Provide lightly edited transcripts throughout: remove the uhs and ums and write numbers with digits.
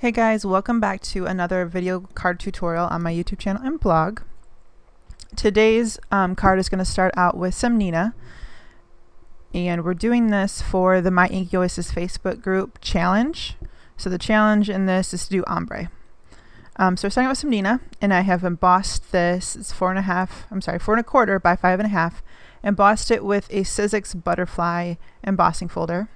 Hey guys, welcome back to another video card tutorial on my YouTube channel and blog. Today's card is going to start out with some Neenah, and we're doing this for the My Inky Oasis Facebook group challenge. So the challenge in this is to do ombre. So we're starting with some Neenah, and I have embossed this. It's 4.25 by 5.5. Embossed it with a Sizzix Butterfly embossing folder.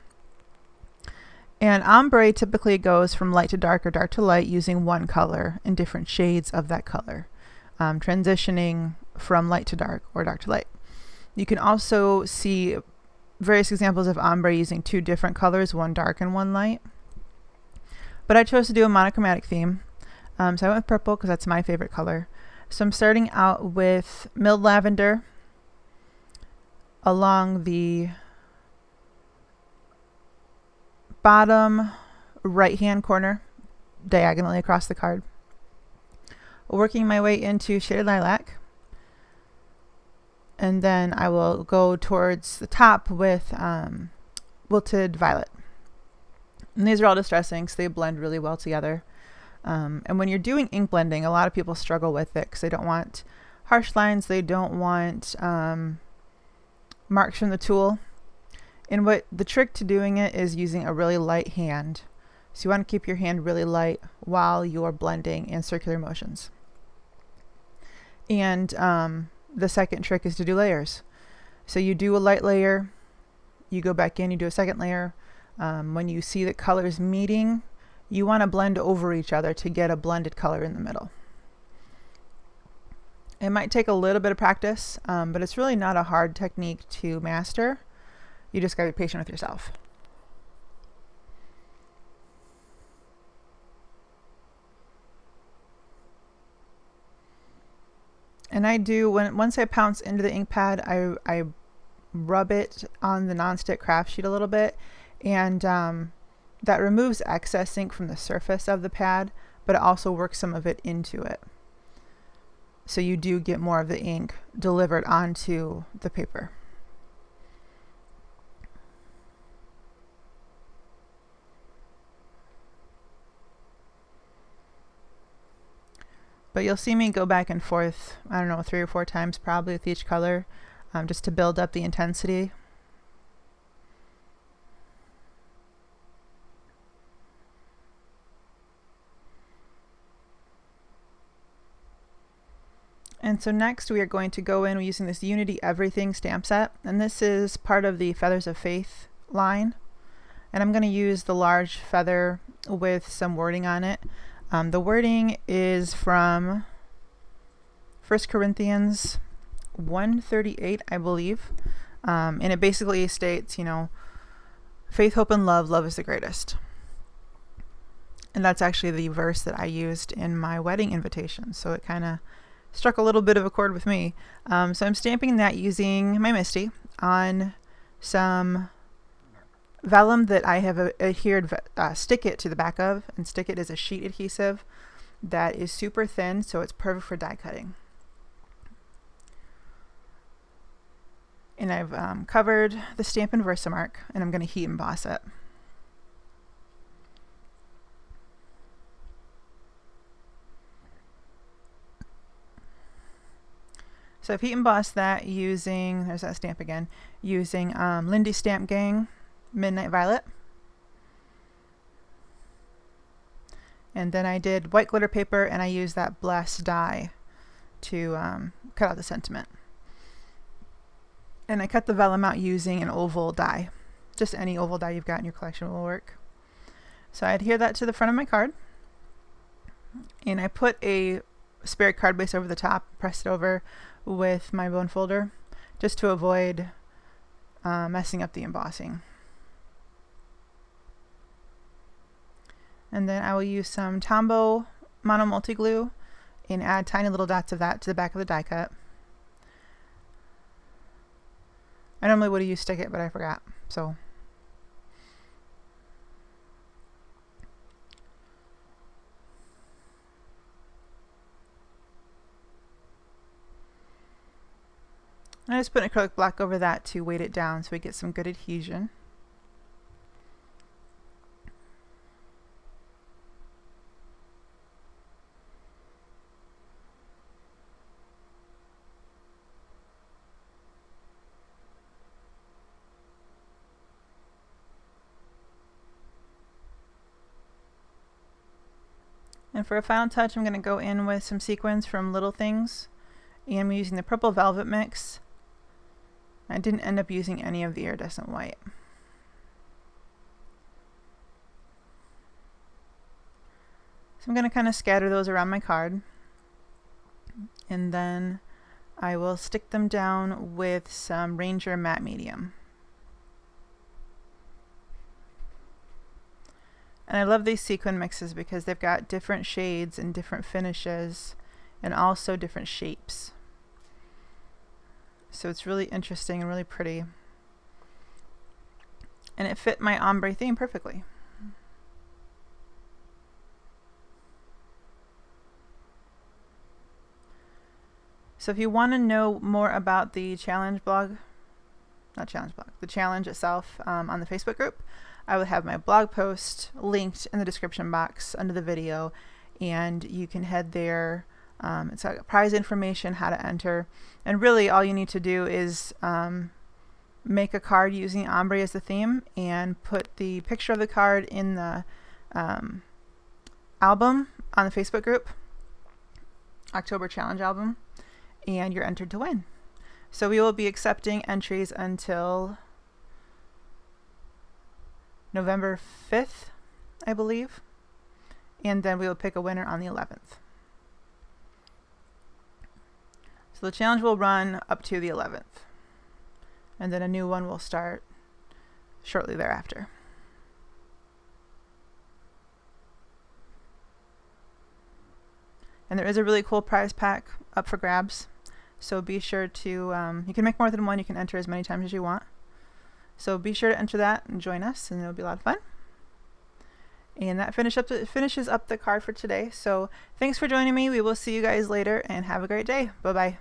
And ombre typically goes from light to dark or dark to light using one color in different shades of that color, transitioning from light to dark or dark to light. You can also see various examples of ombre using two different colors, one dark and one light. But I chose to do a monochromatic theme, so I went with purple because that's my favorite color. So I'm starting out with milled lavender along the bottom right hand corner diagonally across the card, working my way into shaded lilac, and then I will go towards the top with wilted violet. And these are all distressing, so they blend really well together. And when you're doing ink blending, a lot of people struggle with it because they don't want harsh lines, they don't want marks from the tool. And what the trick to doing it is using a really light hand. So you want to keep your hand really light while you're blending in circular motions. And the second trick is to do layers. So you do a light layer, you go back in, you do a second layer. When you see the colors meeting, you want to blend over each other to get a blended color in the middle. It might take a little bit of practice, but it's really not a hard technique to master. You just gotta be patient with yourself. And I do, once I pounce into the ink pad, I rub it on the nonstick craft sheet a little bit, and that removes excess ink from the surface of the pad, but it also works some of it into it. So you do get more of the ink delivered onto the paper. But you'll see me go back and forth, I don't know, 3 or 4 times probably with each color, just to build up the intensity. And so next we are going to go in using this Unity Everything stamp set, and this is part of the Feathers of Faith line. And I'm going to use the large feather with some wording on it. The wording is from 1 Corinthians 1:38, I believe. And it basically states, you know, faith, hope, and love, love is the greatest. And that's actually the verse that I used in my wedding invitation. So it kind of struck a little bit of a chord with me. So I'm stamping that using my Misty on some Vellum that I have adhered stick it to the back of, and stick it is a sheet adhesive that is super thin, so it's perfect for die cutting. And I've covered the stamp in Versamark, and I'm going to heat emboss it. So I've heat embossed that using, there's that stamp again, using Lindy Stamp Gang Midnight Violet. And then I did white glitter paper, and I used that blessed die to cut out the sentiment. And I cut the vellum out using an oval die. Just any oval die you've got in your collection will work. So I adhere that to the front of my card, and I put a spare card base over the top, pressed it over with my bone folder just to avoid messing up the embossing. And then I will use some Tombow Mono Multi Glue and add tiny little dots of that to the back of the die cut. I normally would have used Stick It, but I forgot. So I just put an acrylic block over that to weight it down so we get some good adhesion. And for a final touch, I'm going to go in with some sequins from Little Things. And I'm using the purple velvet mix. I didn't end up using any of the iridescent white. So I'm going to kind of scatter those around my card. And then I will stick them down with some Ranger Matte Medium. And I love these sequin mixes because they've got different shades and different finishes and also different shapes. So it's really interesting and really pretty. And it fit my ombre theme perfectly. So if you want to know more about the challenge blog, not challenge blog, the challenge itself on the Facebook group, I will have my blog post linked in the description box under the video, and you can head there. It's got prize information, how to enter, and really all you need to do is make a card using ombre as the theme and put the picture of the card in the album on the Facebook group, October Challenge album, and you're entered to win. So we will be accepting entries until November 5th, I believe, and then we will pick a winner on the 11th. So the challenge will run up to the 11th, and then a new one will start shortly thereafter. And there is a really cool prize pack up for grabs, so be sure to, you can make more than one, you can enter as many times as you want. So be sure to enter that and join us, and it'll be a lot of fun. And that finishes up the card for today. So thanks for joining me. We will see you guys later, and have a great day. Bye-bye.